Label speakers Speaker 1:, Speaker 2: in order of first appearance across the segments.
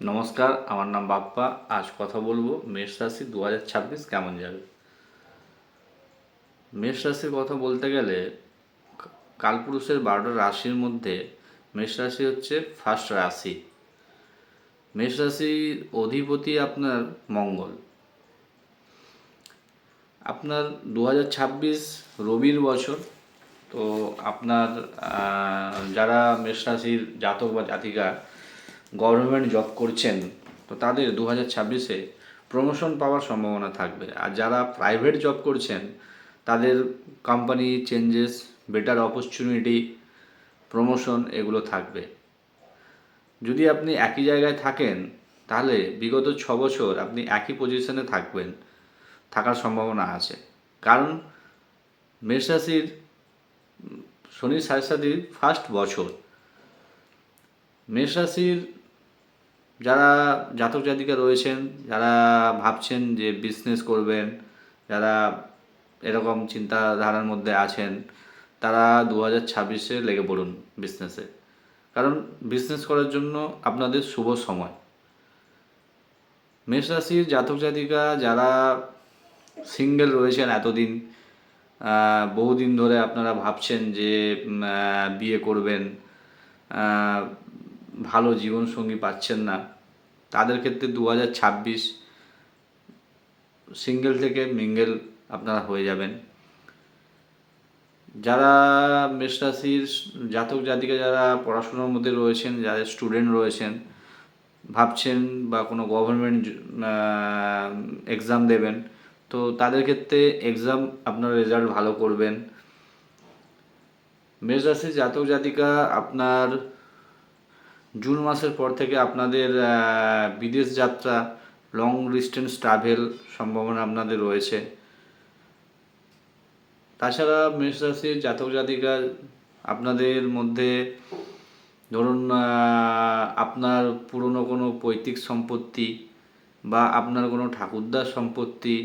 Speaker 1: নমস্কার, আমার নাম বাপ্পা। আজ কথা বলবো মেষ রাশি 2026 কেমন যাবে। মেষ রাশির কথা বলতে গেলে কালপুরুষের 12টা রাশির মধ্যে মেষ রাশি হচ্ছে ফার্স্ট রাশি। মেষ রাশির অধিপতি আপনার মঙ্গল। আপনার 2026 রবির বছর। তো আপনার যারা মেষ রাশির জাতক বা জাতিকা গভর্নমেন্ট জব করছেন, তো তাদের 2026-এ প্রমোশন পাওয়ার সম্ভাবনা থাকবে। আর যারা প্রাইভেট জব করছেন তাদের company changes, better opportunity, promotion এগুলো থাকবে। যদি আপনি একই জায়গায় থাকেন তাহলে বিগত 6 বছর আপনি একই পজিশনে থাকার সম্ভাবনা আছে। কারণ মেষ রাশির শনির সাড়ে ফার্স্ট বছর। মেষ রাশির যারা জাতক জাতিকা রয়েছেন, যারা ভাবছেন যে বিজনেস করবেন, যারা এরকম চিন্তাধারার মধ্যে আছেন, তারা 2026-এ লেগে পড়ুন বিজনেসে। কারণ বিজনেস করার জন্য আপনাদের শুভ সময়। মেষ রাশির জাতক জাতিকা যারা সিঙ্গেল রয়েছেন এতদিন, বহুদিন ধরে আপনারা ভাবছেন যে বিয়ে করবেন, ভালো জীবনসঙ্গী পাচ্ছেন না, তাদের ক্ষেত্রে 2026 সিঙ্গেল থেকে মিঙ্গেল আপনারা হয়ে যাবেন। যারা মেষ রাশির জাতক জাতিকা যারা পড়াশোনার মধ্যে রয়েছেন, যারা স্টুডেন্ট রয়েছেন, ভাবছেন বা কোনো গভর্নমেন্ট এক্সাম দেবেন, তো তাদের ক্ষেত্রে এক্সাম আপনার রেজাল্ট ভালো করবেন। মেষ রাশির জাতক জাতিকা আপনার জুন মাসের পর থেকে আপনাদের বিদেশ যাত্রা, লং ডিস্টেন্স ট্রাভেল সম্ভাবনা আপনাদের রয়েছে। তাছাড়া মেষ রাশির জাতক জাতিকা আপনাদের মধ্যে ধরুন আপনার পুরনো কোনো পৈতৃক সম্পত্তি বা আপনার কোনো ঠাকুরদার সম্পত্তি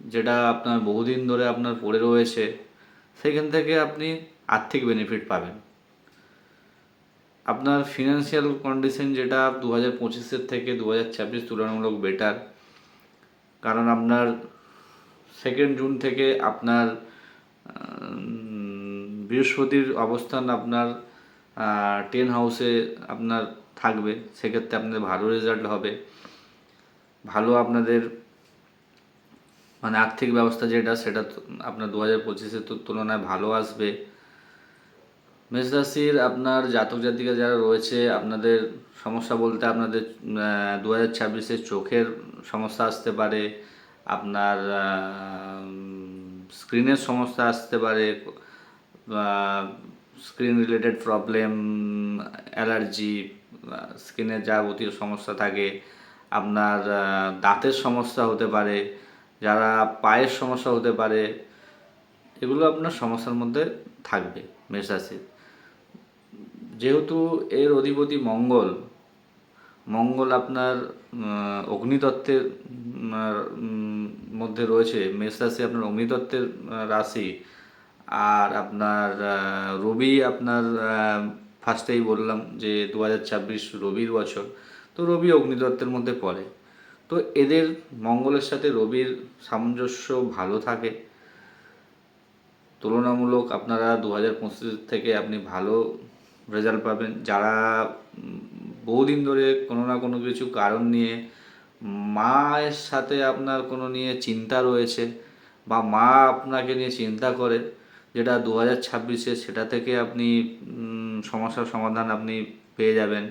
Speaker 1: যেটা আপনার বহুদিন ধরে আপনার পড়ে রয়েছে, সেখান থেকে আপনি আর্থিক বেনিফিট পাবেন। আপনার ফিনান্সিয়াল কন্ডিশন যেটা 2025-এর থেকে 2026 তুলনামূলক বেটার। কারণ আপনার 2 জুন থেকে আপনার বৃহস্পতির অবস্থান আপনার 10 হাউসে আপনার থাকবে। সেক্ষেত্রে আপনাদের ভালো রেজাল্ট হবে, ভালো আপনাদের মানে আর্থিক ব্যবস্থা যেটা সেটা আপনার 2025-এর তুলনায় ভালো আসবে। মেষ রাশির আপনার জাতক জাতিকা যারা রয়েছে, আপনাদের সমস্যা বলতে আপনাদের 2026-এ চোখের সমস্যা আসতে পারে, আপনার স্ক্রিনের সমস্যা আসতে পারে, স্ক্রিন রিলেটেড প্রবলেম, অ্যালার্জি, স্কিনের যাবতীয় সমস্যা থাকে, আপনার দাঁতের সমস্যা হতে পারে, যারা পায়ের সমস্যা হতে পারে, এগুলো আপনার সমস্যার মধ্যে থাকবে মেষ রাশির। যেহেতু এর অধিপতি মঙ্গল, মঙ্গল আপনার অগ্নিতত্ত্বের মধ্যে রয়েছে। মেষ রাশি আপনার অগ্নিতত্ত্বের রাশি। আর আপনার রবি আপনার ফার্স্টেই বললাম যে 2026 রবির বছর, তো রবি অগ্নিতত্ত্বের মধ্যে পড়ে। তো এদের মঙ্গলের সাথে রবির সামঞ্জস্য ভালো থাকে। তুলনামূলক আপনারা 2025 থেকে আপনি ভালো রেজাল্ট পাবেন। যারা বহুদিন ধরে কোনো না কোনো কিছু কারণ নিয়ে মায়ের সাথে আপনার কোনো নিয়ে চিন্তা রয়েছে বা মা আপনাকে নিয়ে চিন্তা করে, যেটা 2026-এ সেটা থেকে আপনি সমস্যার সমাধান আপনি পেয়ে যাবেন।